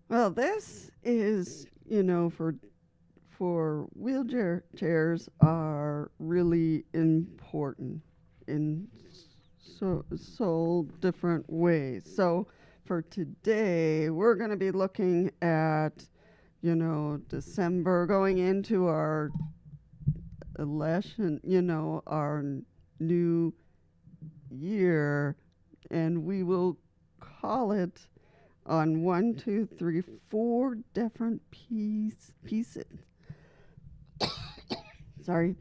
Well, this is, for wheelchair chairs are really important in so different ways. So for today, we're going to be looking at, December going into our election, our new year, and we will call it on one, two, three, four different pieces. Sorry,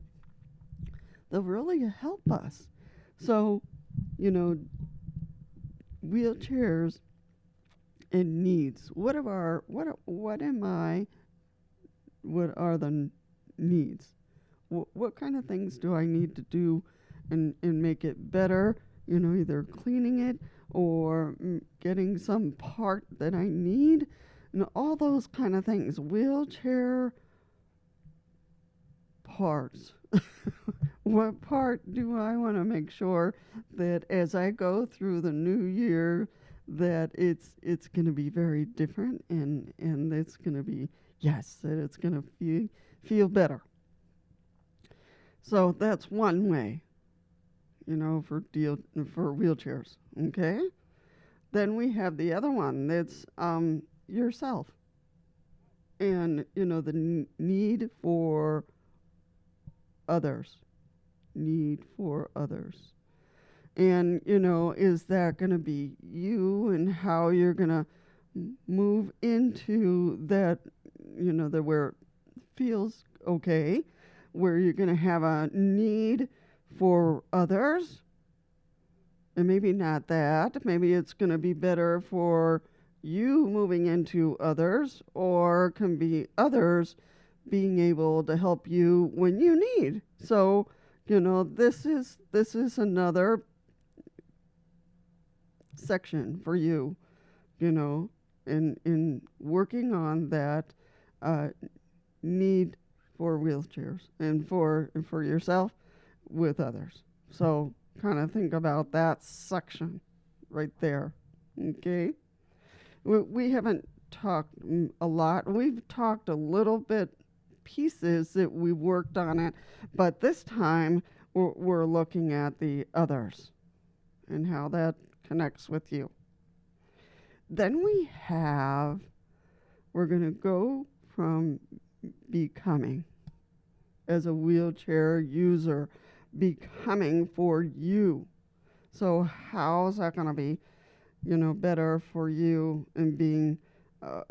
they'll really help us. So, you know, wheelchairs and needs. What am I? What are the needs? What kind of things do I need to do and make it better? Either cleaning it or getting some part that I need, and all those kind of things. Wheelchair parts. What part do I want to make sure that as I go through the new year that it's going to be very different and it's going to be yes, that it's going to feel better. So that's one way, for wheelchairs, okay? Then we have the other one that's yourself and the need for others, need for others. And, is that going to be you and how you're going to move into that, that where it feels okay, where you're going to have a need for others? And maybe not that. Maybe it's going to be better for you moving into others, or can be others being able to help you when you need. So, this is another section for you, in working on that uh, need for wheelchairs and for yourself with others. So kind of think about that section right there. Okay, we haven't talked a lot. We've talked a little bit pieces that we worked on it, but this time we're looking at the others and how that connects with you. Then we're going to go from becoming as a wheelchair user, becoming for you. So, how's that going to be, better for you and being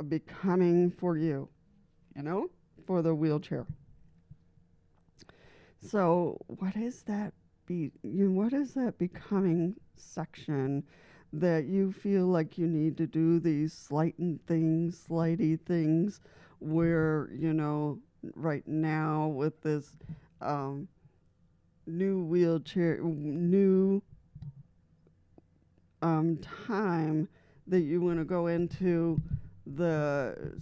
becoming for you, for the wheelchair? So, what is that becoming section that you feel like you need to do these slighty things where, right now with this um, new time that you want to go into the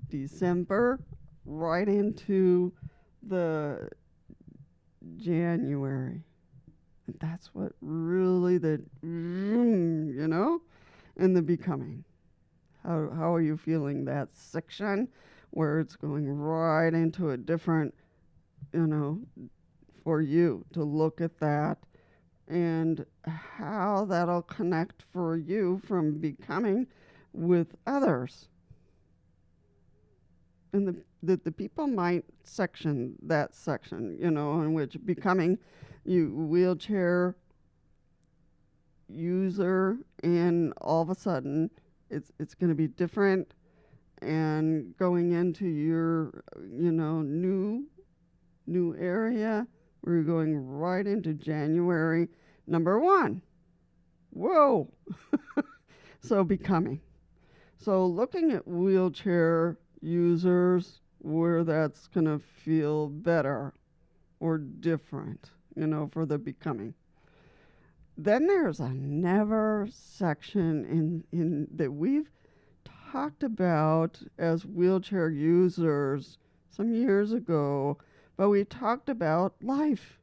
December right into the January. And that's what really in the becoming. How are you feeling that section where it's going right into a different, you know, for you to look at that and how that'll connect for you from becoming with others. And the people might section that section, in which becoming you wheelchair user, and all of a sudden it's going to be different, and going into your new area, we're going right into January number 1. Whoa. So becoming, so looking at wheelchair users where that's going to feel better or different, for the becoming. Then there's another section in that we've talked about as wheelchair users some years ago, but we talked about life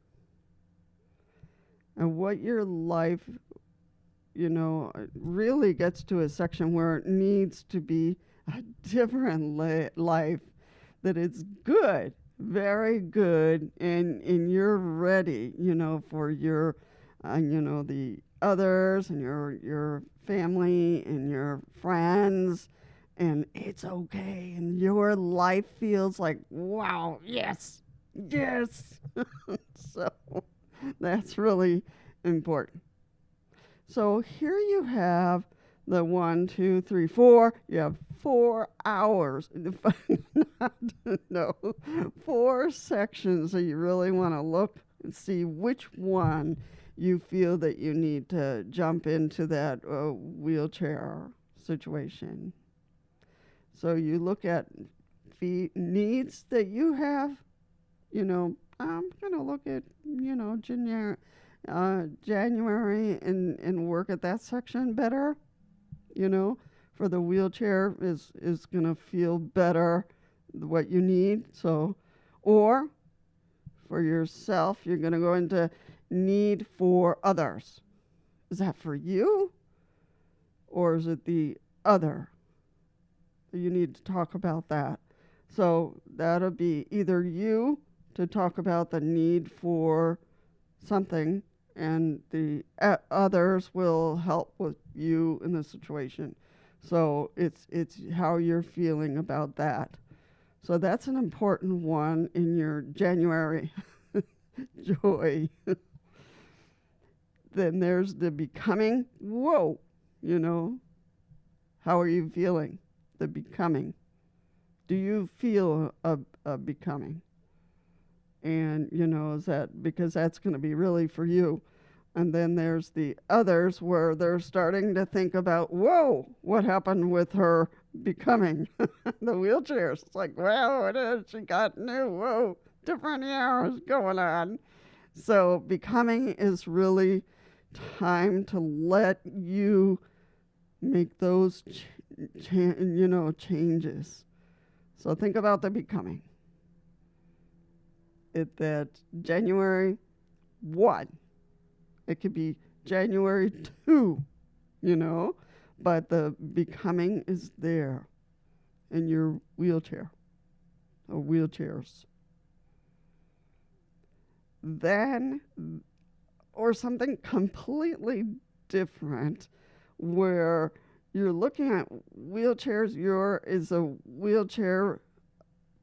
and what your life, really gets to a section where it needs to be a different life, that it's good, very good, and you're ready, for your, the others and your family and your friends, and it's okay, and your life feels like, wow, yes, yes. So that's really important. So here you have the 1, 2, 3, 4. You have 4 hours. No, 4 sections that you really want to look and see which one you feel that you need to jump into that wheelchair situation. So you look at needs that you have. I'm going to look at, January and work at that section better, you know, for the wheelchair is going to feel better what you need. So, or for yourself, you're going to go into need for others. Is that for you or is it the other? You need to talk about that. So that'll be either you to talk about the need for something, and the others will help with you in the situation. So it's how you're feeling about that. So that's an important one in your January joy. Then there's the becoming. Whoa, how are you feeling? The becoming. Do you feel a becoming? And, is that because that's going to be really for you? And then there's the others where they're starting to think about, whoa, what happened with her becoming the wheelchairs? It's like, wow, it is. She got new, whoa, different years going on. So becoming is really time to let you make those changes. So think about the becoming. That January 1. It could be January 2, but the becoming is there in your wheelchair or wheelchairs. Then, or something completely different where you're looking at wheelchairs, is a wheelchair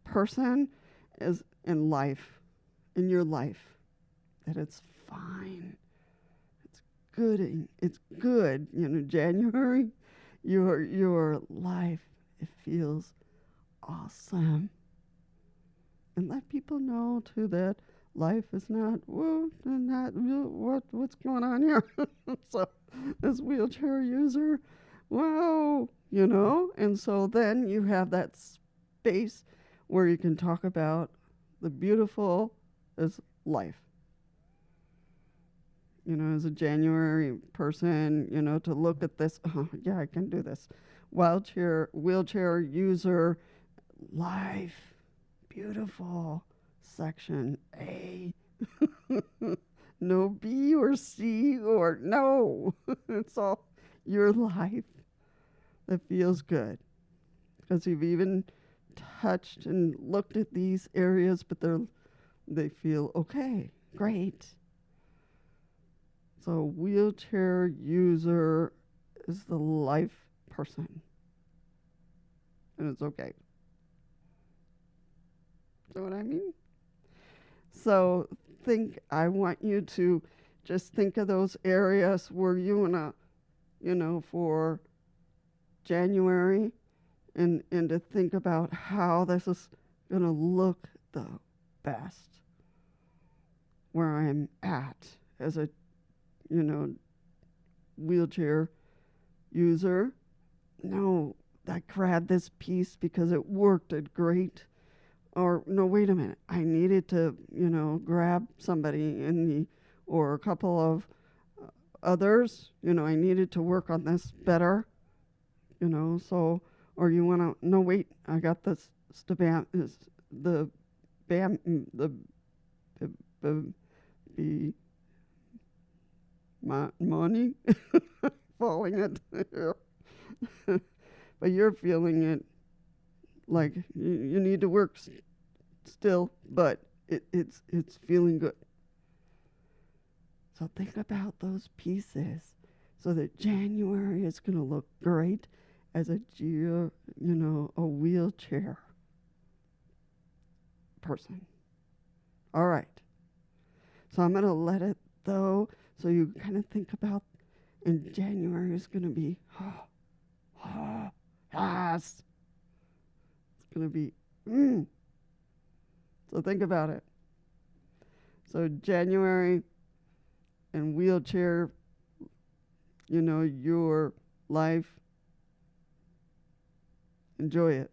person is in life, in your life, that it's fine. It's good. January, your life, it feels awesome. And let people know too that life is not, what's going on here? So this wheelchair user, wow, and so then you have that space where you can talk about the beautiful is life. As a January person, to look at this, oh, yeah, I can do this. Wheelchair user, life, beautiful, section A. No B or C or no. It's all your life that feels good. Because you've even touched and looked at these areas, but they feel okay, great. So wheelchair user is the life person. And it's okay. You know what I mean? So I want you to just think of those areas where you want to, for January, and to think about how this is going to look the best where I'm at as a wheelchair user. No, I grabbed this piece because it worked it great. Or no, wait a minute. I needed to, grab somebody or a couple of others. I needed to work on this better. So, or you want to, no, wait, I got this, the money falling into here. But you're feeling it Like you need to work still, but it's feeling good. So think about those pieces so that January is going to look great as a wheelchair person. All right. So I'm going to let it though, so you kind of think about, and January is going to be, yes. It's going to be, So think about it. So January and wheelchair, your life, enjoy it.